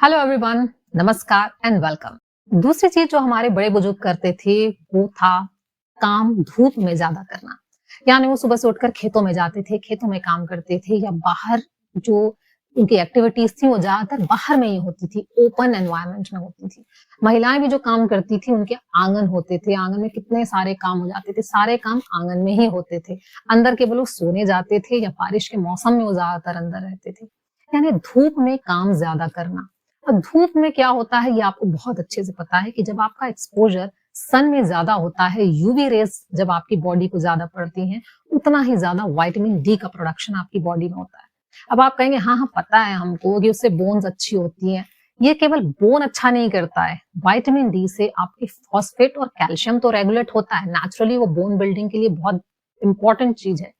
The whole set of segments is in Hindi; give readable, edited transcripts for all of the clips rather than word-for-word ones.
हेलो एवरीवन, नमस्कार एंड वेलकम। दूसरी चीज जो हमारे बड़े बुजुर्ग करते थे वो था काम धूप में ज्यादा करना। यानी वो सुबह से उठकर खेतों में जाते थे, खेतों में काम करते थे या बाहर जो उनकी एक्टिविटीज थी वो ज्यादातर बाहर में ही होती थी, ओपन एनवायरनमेंट में होती थी। महिलाएं भी जो काम करती थी उनके आंगन होते थे, आंगन में कितने सारे काम हो जाते थे, सारे काम आंगन में ही होते थे। अंदर केवल वो सोने जाते थे या बारिश के मौसम में वो ज्यादातर अंदर रहते थे। यानी धूप में काम ज्यादा करना। अब धूप में क्या होता है ये आपको बहुत अच्छे से पता है कि जब आपका एक्सपोजर सन में ज्यादा होता है, यूवी रेज जब आपकी बॉडी को ज्यादा पड़ती हैं, उतना ही ज्यादा विटामिन डी का प्रोडक्शन आपकी बॉडी में होता है। अब आप कहेंगे हाँ हाँ पता है हमको कि उससे बोन्स अच्छी होती हैं। ये केवल बोन अच्छा नहीं करता है, विटामिन डी से आपकी फॉस्फेट और कैल्शियम तो रेगुलेट होता है नेचुरली, वो बोन बिल्डिंग के लिए बहुत इंपॉर्टेंट चीज है।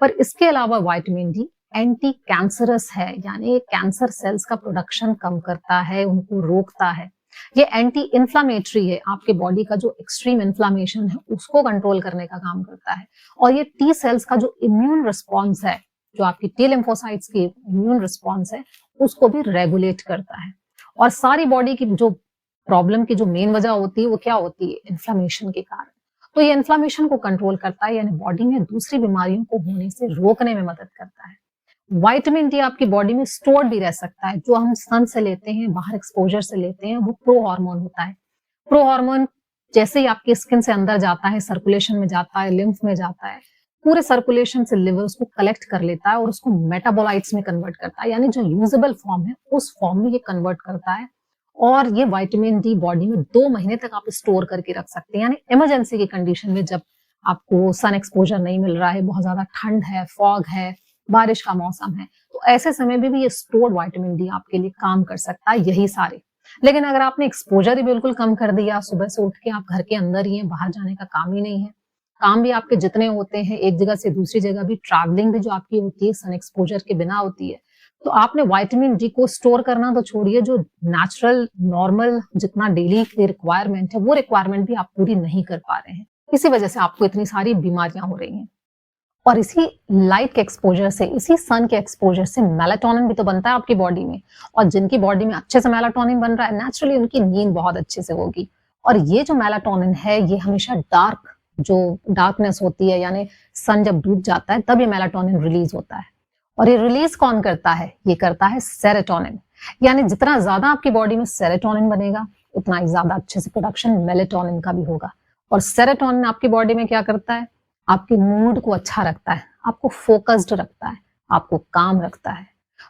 पर इसके अलावा विटामिन डी एंटी कैंसरस है, यानी कैंसर सेल्स का प्रोडक्शन कम करता है, उनको रोकता है। ये एंटी इन्फ्लामेटरी है, आपके बॉडी का जो एक्सट्रीम इन्फ्लामेशन है उसको कंट्रोल करने का काम करता है। और ये टी सेल्स का जो इम्यून रिस्पॉन्स है, जो आपकी टी लिम्फोसाइट्स की इम्यून रिस्पॉन्स है, उसको भी रेगुलेट करता है। और सारी बॉडी की जो प्रॉब्लम की जो मेन वजह होती है वो क्या होती है? इन्फ्लामेशन के कारण। तो ये इन्फ्लामेशन को कंट्रोल करता है, यानी बॉडी में दूसरी बीमारियों को होने से रोकने में मदद करता है। विटामिन डी आपकी बॉडी में स्टोर्ड भी रह सकता है, जो हम सन से लेते हैं, बाहर एक्सपोजर से लेते हैं, वो प्रो हार्मोन होता है। प्रो हार्मोन जैसे ही आपकी स्किन से अंदर जाता है, सर्कुलेशन में जाता है, लिम्फ में जाता है, पूरे सर्कुलेशन से लिवर उसको कलेक्ट कर लेता है और उसको मेटाबोलाइट्स में कन्वर्ट करता है, यानी जो यूजेबल फॉर्म है उस फॉर्म में ये कन्वर्ट करता है। और ये विटामिन डी बॉडी में 2 महीने तक आप स्टोर करके रख सकते हैं, यानी इमरजेंसी की कंडीशन में जब आपको सन एक्सपोजर नहीं मिल रहा है, बहुत ज्यादा ठंड है, फॉग है, बारिश का मौसम है, तो ऐसे समय में भी ये स्टोर्ड विटामिन डी आपके लिए काम कर सकता है, यही सारे। लेकिन अगर आपने एक्सपोजर ही बिल्कुल कम कर दिया, सुबह से उठ के आप घर के अंदर ही हैं, बाहर जाने का काम ही नहीं है, काम भी आपके जितने होते हैं, एक जगह से दूसरी जगह भी ट्रैवलिंग भी जो आपकी होती है सन एक्सपोजर के बिना होती है, तो आपने विटामिन डी को स्टोर करना तो छोड़िए, जो नेचुरल नॉर्मल जितना डेली की रिक्वायरमेंट है वो रिक्वायरमेंट भी आप पूरी नहीं कर पा रहे हैं। इसी वजह से आपको इतनी सारी बीमारियां हो रही हैं। और इसी लाइट के एक्सपोजर से, इसी सन के एक्सपोजर से मेलाटोनिन भी तो बनता है आपकी बॉडी में। और जिनकी बॉडी में अच्छे से मेलाटोनिन बन रहा है, नेचुरली उनकी नींद बहुत अच्छे से होगी। और ये जो मेलाटोनिन है ये हमेशा डार्क, जो डार्कनेस होती है, यानी सन जब डूब जाता है तब ये मेलाटोनिन रिलीज होता है। और ये रिलीज कौन करता है? ये करता है सेरोटोनिन। यानी जितना ज्यादा आपकी बॉडी में सेरोटोनिन बनेगा, उतना ही ज्यादा अच्छे से प्रोडक्शन मेलेटोनिन का भी होगा। और सेरोटोनिन आपकी बॉडी में क्या करता है? आपके मूड को अच्छा रखता है, आपको फोकस्ड रखता है, आपको काम रखता है।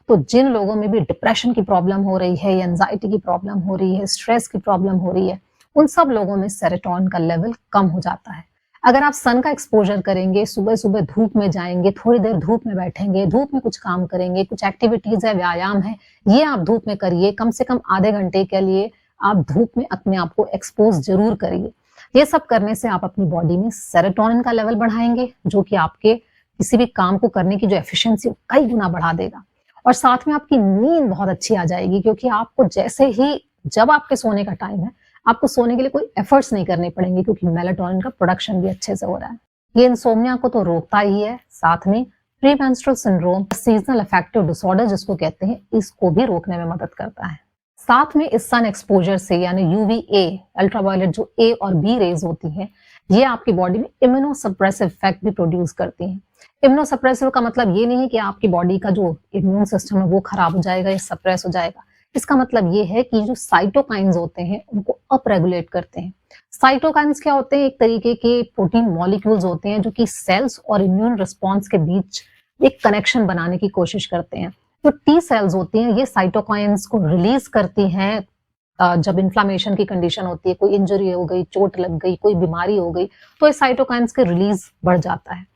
तो जिन लोगों में भी डिप्रेशन की प्रॉब्लम हो रही है, एंजाइटी की प्रॉब्लम हो रही है, स्ट्रेस की प्रॉब्लम हो रही है, उन सब लोगों में सेरोटोनिन का लेवल कम हो जाता है। अगर आप सन का एक्सपोजर करेंगे, सुबह सुबह धूप में जाएंगे, थोड़ी देर धूप में बैठेंगे, धूप में कुछ काम करेंगे, कुछ एक्टिविटीज है, व्यायाम है, ये आप धूप में करिए, कम से कम आधे घंटे के लिए आप धूप में अपने आप को एक्सपोज जरूर करिए। ये सब करने से आप अपनी बॉडी में सेरोटोनिन का लेवल बढ़ाएंगे, जो कि आपके किसी भी काम को करने की जो एफिशिएंसी कई गुना बढ़ा देगा। और साथ में आपकी नींद बहुत अच्छी आ जाएगी, क्योंकि आपको जैसे ही जब आपके सोने का टाइम है, आपको सोने के लिए कोई एफर्ट्स नहीं करने पड़ेंगे, क्योंकि मेलाटोनिन का प्रोडक्शन भी अच्छे से हो रहा है। ये इंसोम्निया को तो रोकता ही है, साथ में premenstrual syndrome, seasonal affective disorder जिसको कहते हैं, इसको भी रोकने में मदद करता है। साथ में इस सन एक्सपोजर से, यानी यूवीए, अल्ट्रावायलेट जो ए और बी रेज होती हैं, ये आपकी बॉडी में इम्यूनोसप्रेसिव इफेक्ट भी प्रोड्यूस करती हैं। इम्यूनोसप्रेसिव का मतलब ये नहीं है कि आपकी बॉडी का जो इम्यून सिस्टम है वो खराब हो जाएगा या सप्रेस हो जाएगा। इसका मतलब ये है कि जो साइटोकाइंस होते हैं उनको अप रेगुलेट करते हैं। साइटोकाइंस क्या होते हैं? एक तरीके के प्रोटीन मॉलिक्यूल्स होते हैं जो कि सेल्स और इम्यून रिस्पॉन्स के बीच एक कनेक्शन बनाने की कोशिश करते हैं। जो टी सेल्स होती हैं ये साइटोकाइंस को रिलीज करती हैं जब इन्फ्लामेशन की कंडीशन होती है, कोई इंजरी हो गई, चोट लग गई, कोई बीमारी हो गई, तो इस साइटोकाइंस के रिलीज बढ़ जाता है।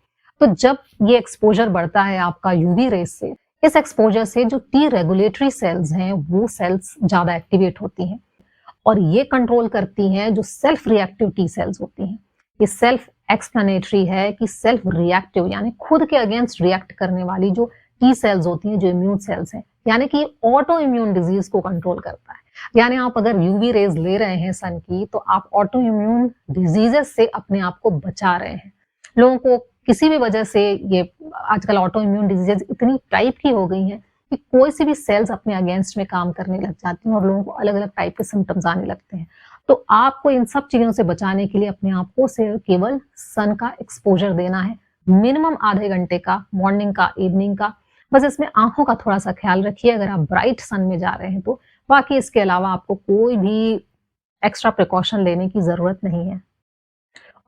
तो जब ये एक्सपोजर बढ़ता है आपका यूवी रेस से, इस एक्सपोजर से जो टी रेगुलेटरी सेल्स हैं वो सेल्स ज्यादा एक्टिवेट होती हैं और ये कंट्रोल करती हैं जो सेल्फ रिएक्टिव टी सेल्स होती हैं। ये सेल्फ एक्सप्लेनेटरी है कि सेल्फ रिएक्टिव, यानी खुद के अगेंस्ट रिएक्ट करने वाली जो टी सेल्स होती हैं, जो इम्यून सेल्स हैं, यानी कि ऑटो इम्यून डिजीज को कंट्रोल करता है। यानी आप अगर यूवी रेज ले रहे हैं सन की, तो आप ऑटो इम्यून डिजीजेस से अपने आप को बचा रहे हैं। लोगों को किसी भी वजह से, ये आजकल ऑटो इम्यून डिजीजेस इतनी टाइप की हो गई हैं कि कोई सी भी सेल्स अपने अगेंस्ट में काम करने लग जाती हैं और लोगों को अलग-अलग टाइप के सिम्पटम्स आने लगते हैं। तो आपको इन सब चीज़ों से बचाने के लिए अपने आप को सिर्फ केवल सन का एक्सपोज़र देना है। मिनिमम आधे घंटे का, मॉर्निंग का, इवनिंग का। बस इसमें आँखों का थोड़ा-सा ख़्याल रखिए अगर आप ब्राइट सन में जा रहे हैं तो। बाकी इसके अलावा आपको कोई भी एक्स्ट्रा प्रिकॉशन लेने की ज़रूरत नहीं है।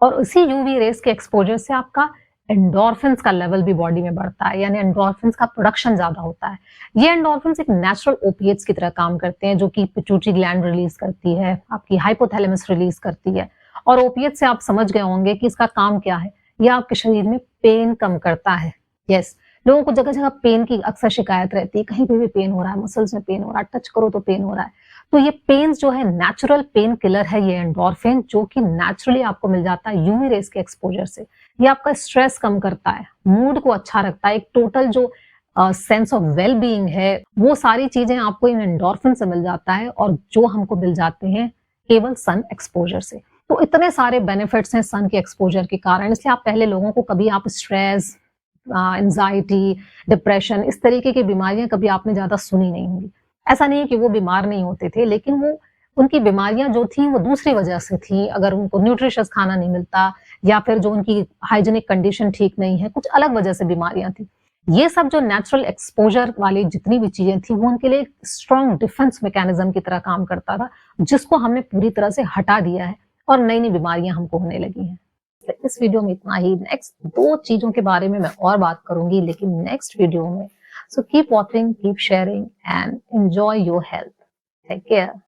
और उसी यूवी रेज़ के एक्सपोज़र से आपका एंडोर्फिन्स का लेवल भी बॉडी में बढ़ता है, यानी एंडोर्फिन्स का प्रोडक्शन ज़्यादा होता है। ये एंडोर्फिन्स एक नेचुरल ओपिएट्स की तरह काम करते हैं, जो कि पिट्यूटरी ग्लैंड रिलीज़ करती है, आपकी हाइपोथैलेमस रिलीज़ करती है। और ओपिएट से आप समझ गए होंगे कि इसका काम क्या है? ये आपके शरीर में पेन कम करता है। यस, लोगों को जगह-जगह पेन की अक्सर शिकायत रहती है, कहीं पे भी पेन हो रहा है, मसल्स में पेन हो रहा है, टच करो तो पेन हो रहा है। तो ये पेन्स जो है नेचुरल पेन किलर है ये एंडोर्फिन, जो कि नेचुरली आपको मिल जाता है यूवी रेज़ के एक्सपोज़र से। ये आपका स्ट्रेस कम करता है, मूड को अच्छा रखता है, एक टोटल जो सेंस ऑफ वेल बीइंग है, वो सारी चीज़ें आपको इन एंडोर्फिन से मिल जाता है और जो हमको मिल जाते हैं केवल सन एक्सपोज़र से। तो इतने सारे बेनिफिट्स हैं सन के एक्सपोज़र के कारण, इसलिए आप पहले लोगों को कभी आप स्ट्रेस, एंग्ज़ायटी, डिप्रेशन इस तरीके की बीमारियाँ कभी आपने ज़्यादा सुनी नहीं होंगी। ऐसा नहीं है कि वो बीमार नहीं होते थे, लेकिन वो उनकी बीमारियाँ जो थीं वो दूसरी वजह से थी। अगर उनको न्यूट्रिशियस खाना नहीं मिलता या फिर जो उनकी हाइजीनिक कंडीशन ठीक नहीं है, कुछ अलग वजह से बीमारियाँ थी। ये सब जो नेचुरल एक्सपोज़र वाली जितनी भी चीज़ें थी, वो उनके लिए एक स्ट्रॉन्ग डिफेंस मैकेनिज़्म की तरह काम करता था, जिसको हमने पूरी तरह से हटा दिया है और नई-नई बीमारियाँ हमको होने लगी हैं। तो इस वीडियो में इतना ही। नेक्स्ट 2 चीज़ों के बारे में मैं और बात करूँगी, लेकिन नेक्स्ट वीडियो में। So keep watching, keep sharing, and enjoy your health. Take care.